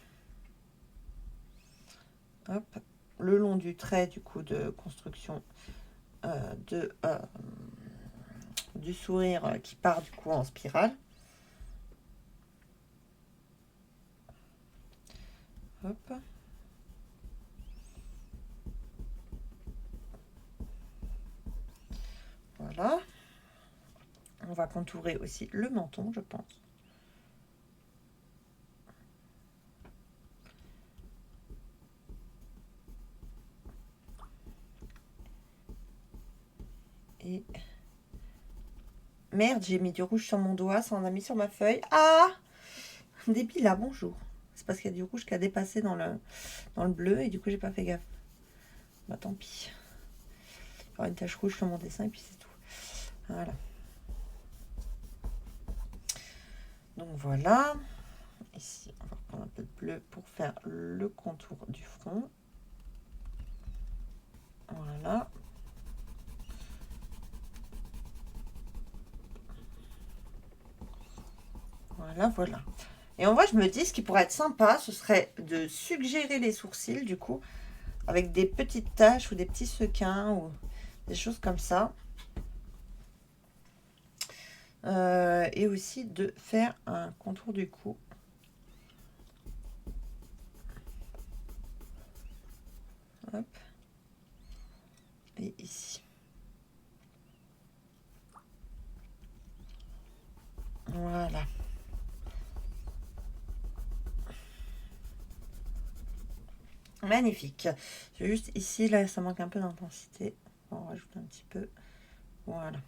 Hop. Le long du trait du coup de construction du sourire qui part du coup en spirale. Hop. Voilà. On va contourer aussi le menton, je pense. Et... Merde, j'ai mis du rouge sur mon doigt, ça en a mis sur ma feuille. Ah! Débile, là, bonjour. C'est parce qu'il y a du rouge qui a dépassé dans le bleu et du coup, j'ai pas fait gaffe. Bah, tant pis. Il y aura une tache rouge sur mon dessin et puis c'est tout. Voilà. Donc voilà. Ici, on va reprendre un peu de bleu pour faire le contour du front. Voilà. Voilà, voilà. Et en vrai, je me dis, ce qui pourrait être sympa, ce serait de suggérer les sourcils, du coup, avec des petites taches ou des petits sequins ou des choses comme ça. Et aussi de faire un contour du cou. Hop. Et ici. Voilà. Magnifique. C'est juste ici, là, ça manque un peu d'intensité. On va rajouter un petit peu. Voilà.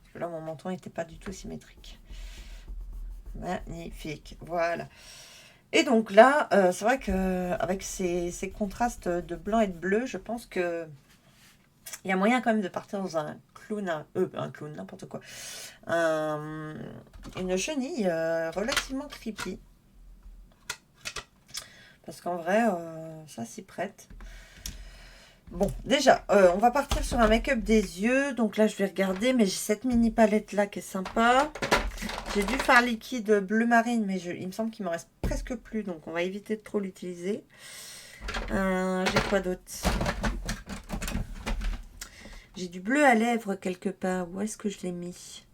Parce que là, mon menton n'était pas du tout symétrique. Magnifique. Voilà. Et donc là, c'est vrai qu'avec ces contrastes de blanc et de bleu, je pense que il y a moyen quand même de partir dans un clown, n'importe quoi. Une chenille relativement creepy. Parce qu'en vrai, ça s'y prête. Bon, déjà, on va partir sur un make-up des yeux. Donc là, je vais regarder, mais j'ai cette mini palette là qui est sympa. J'ai du fard liquide bleu marine, mais il me semble qu'il me reste presque plus, donc on va éviter de trop l'utiliser. J'ai quoi d'autre? J'ai du bleu à lèvres quelque part. Où est-ce que je l'ai mis?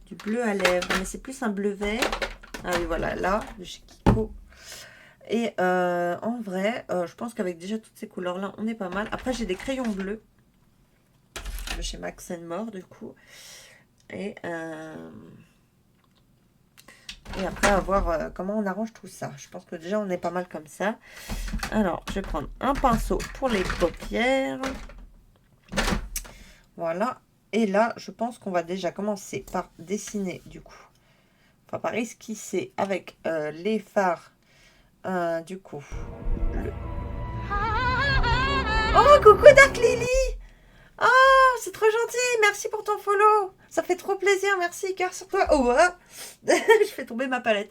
Du bleu à lèvres, mais c'est plus un bleu vert. Ah oui, voilà, là, de chez Kiko. Et en vrai, je pense qu'avec déjà toutes ces couleurs-là, on est pas mal. Après, j'ai des crayons bleus de chez Max More, du coup. Et après, à voir comment on arrange tout ça. Je pense que déjà, on est pas mal comme ça. Alors, je vais prendre un pinceau pour les paupières. Voilà. Et là, je pense qu'on va déjà commencer par dessiner, du coup. Enfin, par esquisser avec les fards, du coup. Oh, coucou Dark Lily! Oh, c'est trop gentil. Merci pour ton follow. Ça fait trop plaisir. Merci, cœur sur toi. Oh, je fais tomber ma palette.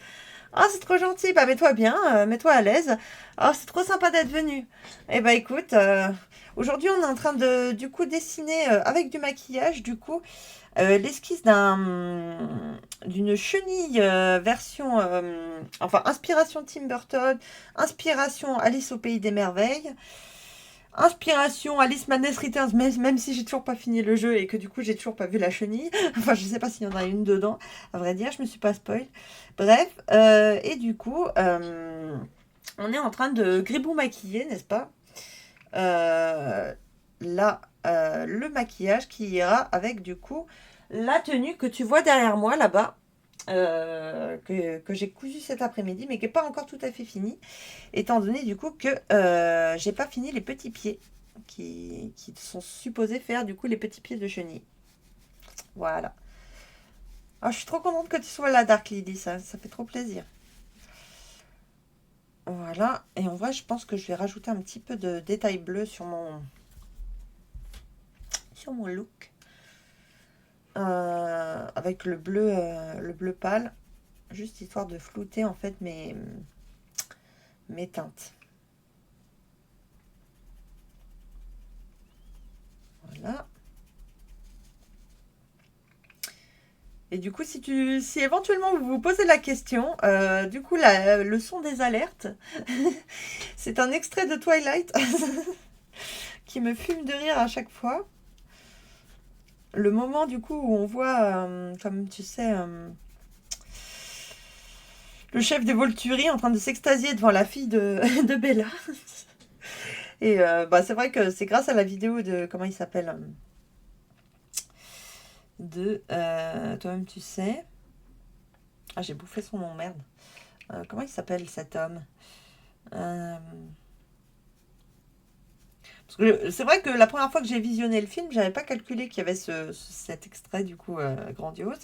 Ah, c'est trop gentil. Bah, mets-toi bien, mets-toi à l'aise. Ah, c'est trop sympa d'être venu. Eh bah, écoute, aujourd'hui, on est en train de, du coup, dessiner avec du maquillage, du coup, l'esquisse d'une chenille version, enfin, inspiration Tim Burton, inspiration Alice au Pays des Merveilles. Inspiration Alice Madness Returns, même si j'ai toujours pas fini le jeu et que du coup j'ai toujours pas vu la chenille. Enfin, je sais pas s'il y en a une dedans, à vrai dire, je me suis pas spoil. Bref, et du coup, on est en train de gribou maquiller, n'est-ce pas? Là, le maquillage qui ira avec du coup la tenue que tu vois derrière moi là-bas. Que j'ai cousu cet après-midi, mais qui n'est pas encore tout à fait fini, étant donné du coup que j'ai pas fini les petits pieds qui sont supposés faire du coup les petits pieds de chenille. Voilà. Ah, je suis trop contente que tu sois là, Dark Lily, ça fait trop plaisir. Voilà, et en vrai, je pense que je vais rajouter un petit peu de détail bleu sur mon look. Avec le bleu pâle, juste histoire de flouter en fait mes teintes. Voilà. Et du coup, si éventuellement vous vous posez la question, du coup, le son des alertes, c'est un extrait de Twilight qui me fume de rire à chaque fois. Le moment, du coup, où on voit, comme tu sais, le chef des Volturi en train de s'extasier devant la fille de, de Bella. Et bah, c'est vrai que c'est grâce à la vidéo de, comment il s'appelle, de toi-même tu sais. Ah, j'ai bouffé son nom, merde. Comment il s'appelle cet homme? Parce que c'est vrai que la première fois que j'ai visionné le film, j'avais pas calculé qu'il y avait cet extrait du coup grandiose.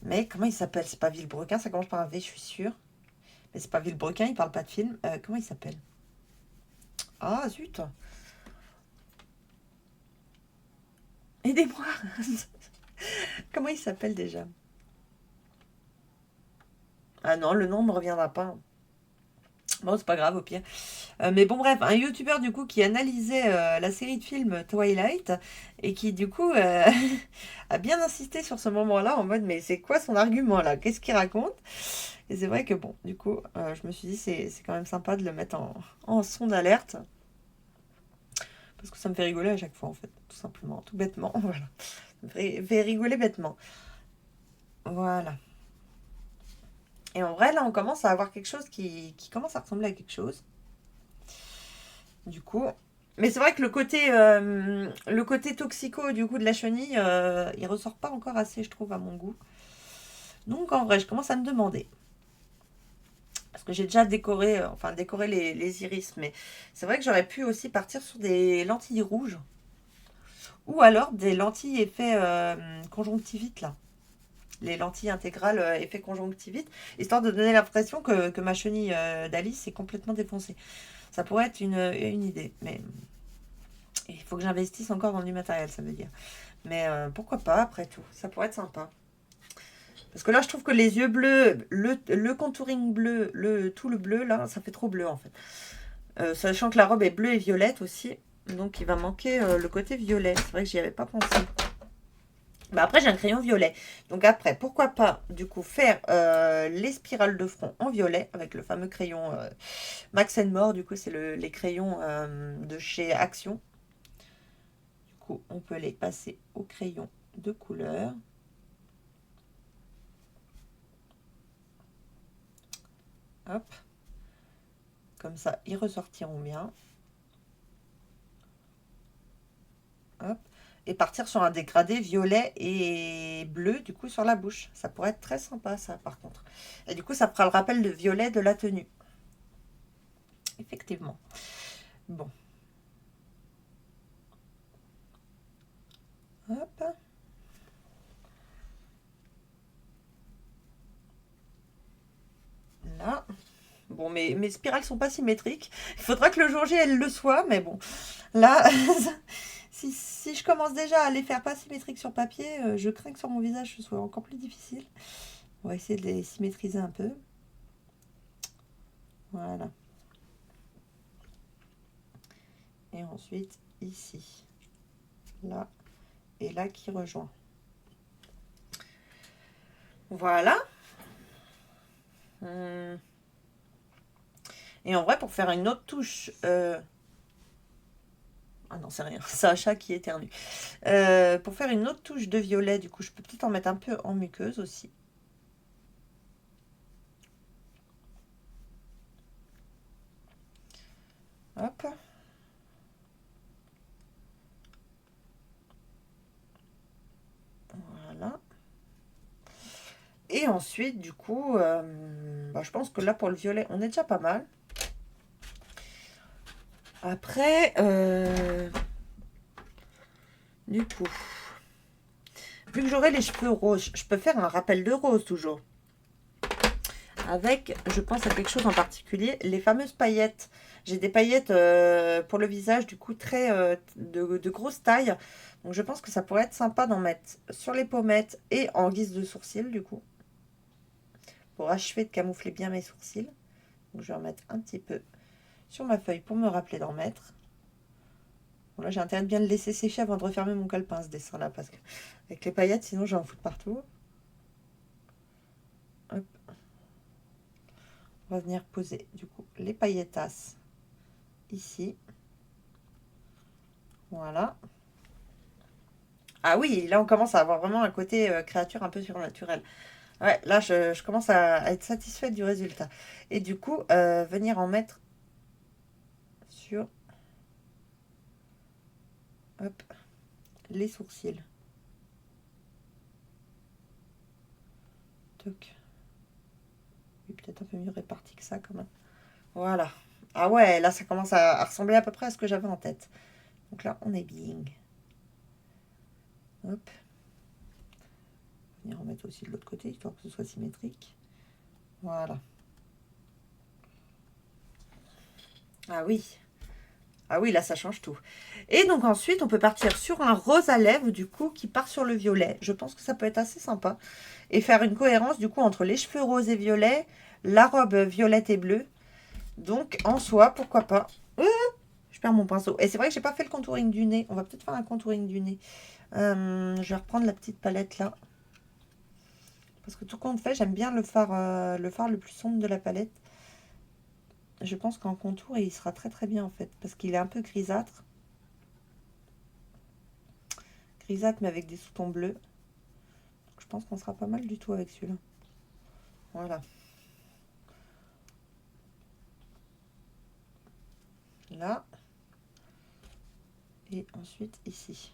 Mais comment il s'appelle? C'est pas Villebrequin, ça commence par un V, je suis sûre. Mais c'est pas Villebrequin, il parle pas de film. Comment il s'appelle? Ah zut! Aidez-moi! Comment il s'appelle déjà? Ah non, le nom ne me reviendra pas. Bon, c'est pas grave au pire. Mais bon, bref, un youtubeur du coup qui analysait la série de films Twilight et qui du coup a bien insisté sur ce moment-là en mode mais c'est quoi son argument là? Qu'est-ce qu'il raconte? Et c'est vrai que bon, du coup, je me suis dit c'est quand même sympa de le mettre en son d'alerte parce que ça me fait rigoler à chaque fois en fait, tout simplement, tout bêtement, voilà. Ça me fait rigoler bêtement. Voilà. Et en vrai, là, on commence à avoir quelque chose qui commence à ressembler à quelque chose. Du coup. Mais c'est vrai que le côté toxico du coup de la chenille, il ressort pas encore assez, je trouve, à mon goût. Donc en vrai, je commence à me demander. Parce que j'ai déjà décoré, décoré les iris, mais c'est vrai que j'aurais pu aussi partir sur des lentilles rouges. Ou alors des lentilles effet conjonctivite, là. Les lentilles intégrales effet conjonctivite, histoire de donner l'impression que ma chenille d'Alice est complètement défoncée. Ça pourrait être une idée, mais il faut que j'investisse encore dans du matériel, ça veut dire. Mais pourquoi pas, après tout, ça pourrait être sympa. Parce que là, je trouve que les yeux bleus, le contouring bleu, tout le bleu, là, ça fait trop bleu, en fait. Sachant que la robe est bleue et violette aussi. Donc, il va manquer le côté violet. C'est vrai que j'y avais pas pensé. Bah après, j'ai un crayon violet. Donc après, pourquoi pas, du coup, faire les spirales de front en violet avec le fameux crayon Max More. Du coup, c'est les crayons de chez Action. Du coup, on peut les passer au crayon de couleur. Hop. Comme ça, ils ressortiront bien. Hop. Et partir sur un dégradé violet et bleu, du coup, sur la bouche. Ça pourrait être très sympa, ça, par contre. Et du coup, ça fera le rappel de violet de la tenue. Effectivement. Bon. Hop. Là. Bon, mes spirales sont pas symétriques. Il faudra que le jour J, elles le soient, mais bon. Là, si je commence déjà à les faire pas symétriques sur papier, je crains que sur mon visage, ce soit encore plus difficile. On va essayer de les symétriser un peu. Voilà. Et ensuite, ici. Là. Et là qui rejoint. Voilà. Et en vrai, pour faire une autre touche... Ah non, c'est rien. C'est un chat qui éternue. Pour faire une autre touche de violet, du coup, je peux peut-être en mettre un peu en muqueuse aussi. Hop. Voilà. Et ensuite, du coup, bah, je pense que là, pour le violet, on est déjà pas mal. Après, du coup, vu que j'aurai les cheveux roses, je peux faire un rappel de rose toujours. Avec, je pense à quelque chose en particulier, les fameuses paillettes. J'ai des paillettes pour le visage, du coup, très de grosse taille. Donc, je pense que ça pourrait être sympa d'en mettre sur les pommettes et en guise de sourcils, du coup. Pour achever de camoufler bien mes sourcils. Donc, je vais en mettre un petit peu sur ma feuille pour me rappeler d'en mettre. Bon, là, j'ai intérêt de bien le laisser sécher avant de refermer mon calepin, ce dessin-là, parce que avec les paillettes, sinon, j'en fous de partout. Hop. On va venir poser, du coup, les paillettas ici. Voilà. Ah oui, là, on commence à avoir vraiment un côté créature un peu surnaturel. Ouais, là, je commence à être satisfaite du résultat. Et du coup, venir en mettre sur... Hop, les sourcils. Toc. Oui, peut-être un peu mieux réparti que ça quand même. Voilà. Ah ouais, là ça commence à ressembler à peu près à ce que j'avais en tête. Donc là, on est bien. Hop. On va venir en mettre aussi de l'autre côté, histoire que ce soit symétrique. Voilà. Ah oui. Ah oui, là ça change tout. Et donc ensuite, on peut partir sur un rose à lèvres, du coup, qui part sur le violet. Je pense que ça peut être assez sympa. Et faire une cohérence, du coup, entre les cheveux roses et violets, la robe violette et bleue. Donc, en soi, pourquoi pas. Je perds mon pinceau. Et c'est vrai que j'ai pas fait le contouring du nez. On va peut-être faire un contouring du nez. Je vais reprendre la petite palette là. Parce que tout compte fait, j'aime bien le fard le plus sombre de la palette. Je pense qu'en contour, il sera très très bien en fait. Parce qu'il est un peu grisâtre. Grisâtre mais avec des sous-tons bleus. Donc, je pense qu'on sera pas mal du tout avec celui-là. Voilà. Là. Et ensuite ici.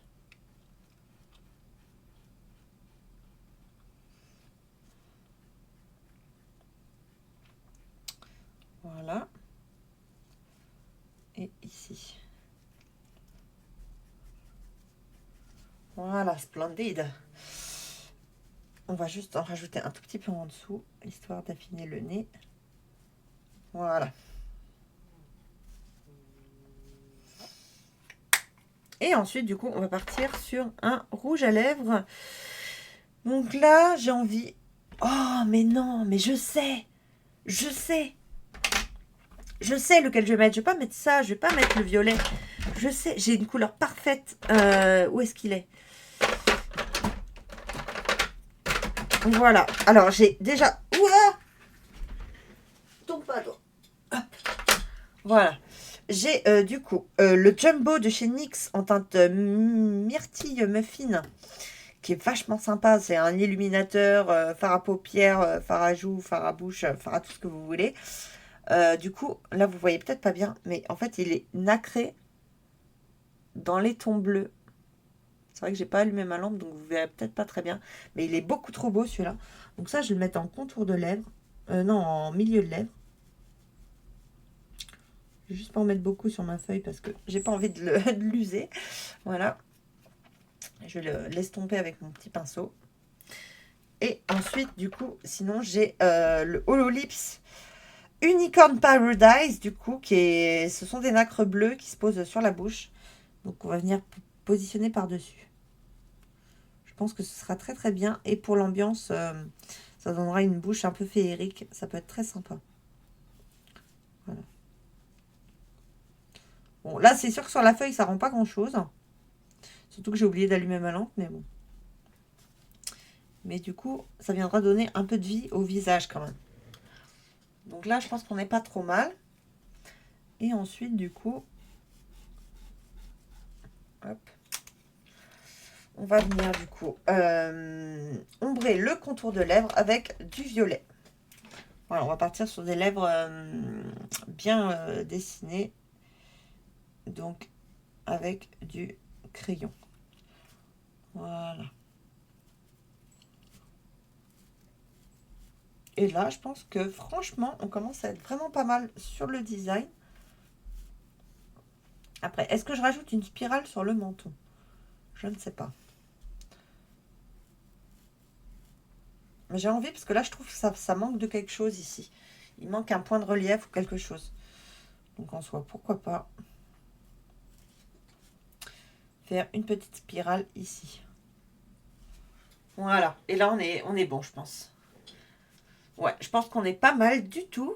Voilà. Et ici. Voilà, splendide. On va juste en rajouter un tout petit peu en dessous, histoire d'affiner le nez. Voilà. Et ensuite, du coup, on va partir sur un rouge à lèvres. Donc là, j'ai envie... Oh, mais non, mais je sais. Je sais. Je sais lequel je vais mettre. Je vais pas mettre ça, je vais pas mettre le violet. Je sais, j'ai une couleur parfaite. Où est-ce qu'il est? Voilà. Alors, j'ai déjà... Ouah, tombe pas, toi. Hop. Voilà. J'ai du coup le Jumbo de chez NYX en teinte myrtille muffin, qui est vachement sympa. C'est un illuminateur, fard à paupières, fard à joues, fard à bouche, fard à tout ce que vous voulez. Du coup, là, vous voyez peut-être pas bien, mais en fait, il est nacré dans les tons bleus. C'est vrai que j'ai pas allumé ma lampe, donc vous verrez peut-être pas très bien. Mais il est beaucoup trop beau, celui-là. Donc ça, je vais le mettre en contour de lèvres. Non, en milieu de lèvres. Je vais juste pas en mettre beaucoup sur ma feuille parce que j'ai pas envie de l'user. Voilà. Je le laisse tomber avec mon petit pinceau. Et ensuite, du coup, sinon, j'ai le Holo Lips Unicorn Paradise, du coup, ce sont des nacres bleus qui se posent sur la bouche. Donc, on va venir positionner par-dessus. Je pense que ce sera très très bien. Et pour l'ambiance, ça donnera une bouche un peu féerique. Ça peut être très sympa. Voilà. Bon, là, c'est sûr que sur la feuille, ça rend pas grand-chose. Surtout que j'ai oublié d'allumer ma lampe, mais bon. Mais du coup, ça viendra donner un peu de vie au visage quand même. Donc là, je pense qu'on n'est pas trop mal. Et ensuite, du coup, hop, on va venir du coup ombrer le contour de lèvres avec du violet. Voilà, on va partir sur des lèvres bien dessinées. Donc, avec du crayon. Voilà. Et là, je pense que franchement, on commence à être vraiment pas mal sur le design. Après, est-ce que je rajoute une spirale sur le menton? Je ne sais pas. Mais j'ai envie parce que là, je trouve que ça manque de quelque chose ici. Il manque un point de relief ou quelque chose. Donc en soi, pourquoi pas faire une petite spirale ici. Voilà. Et là, on est bon, je pense. Ouais, je pense qu'on est pas mal du tout.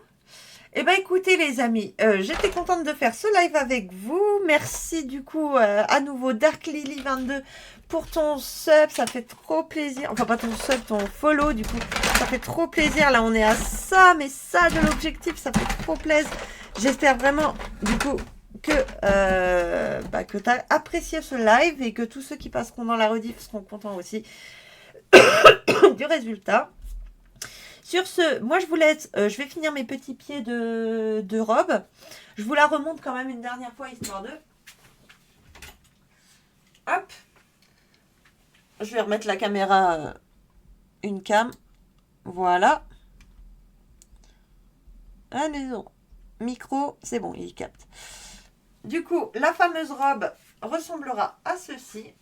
Eh bien, écoutez, les amis, j'étais contente de faire ce live avec vous. Merci, du coup, à nouveau, Dark Lily 22 pour ton sub. Ça fait trop plaisir. Enfin, pas ton sub, ton follow, du coup. Ça fait trop plaisir. Là, on est à ça, mais ça de l'objectif, ça fait trop plaisir. J'espère vraiment, du coup, que tu as apprécié ce live et que tous ceux qui passeront dans la rediff seront contents aussi du résultat. Sur ce, moi je vous laisse, je vais finir mes petits pieds de robe. Je vous la remonte quand même une dernière fois, histoire de... Hop. Je vais remettre la caméra, une cam. Voilà. Allez, micro, c'est bon, il capte. Du coup, la fameuse robe ressemblera à ceci.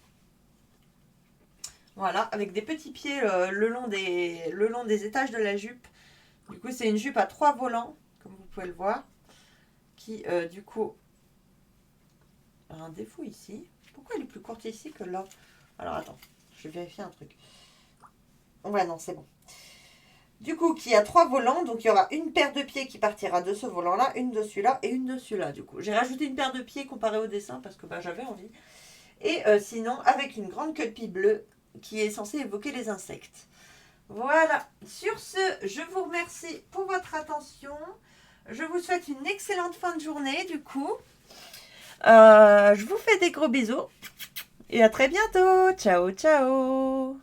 Voilà, avec des petits pieds le long des étages de la jupe. Du coup, c'est une jupe à 3 volants, comme vous pouvez le voir, qui, du coup, a un défaut ici. Pourquoi elle est plus courte ici que là? Alors, attends, je vais vérifier un truc. Ouais, non, c'est bon. Du coup, qui a 3 volants, donc il y aura une paire de pieds qui partira de ce volant-là, une de celui-là et une de celui-là, du coup. J'ai rajouté une paire de pieds comparée au dessin, parce que j'avais envie. Et sinon, avec une grande queue de pie bleue, qui est censée évoquer les insectes. Voilà. Sur ce, je vous remercie pour votre attention. Je vous souhaite une excellente fin de journée, du coup. Je vous fais des gros bisous. Et à très bientôt. Ciao, ciao.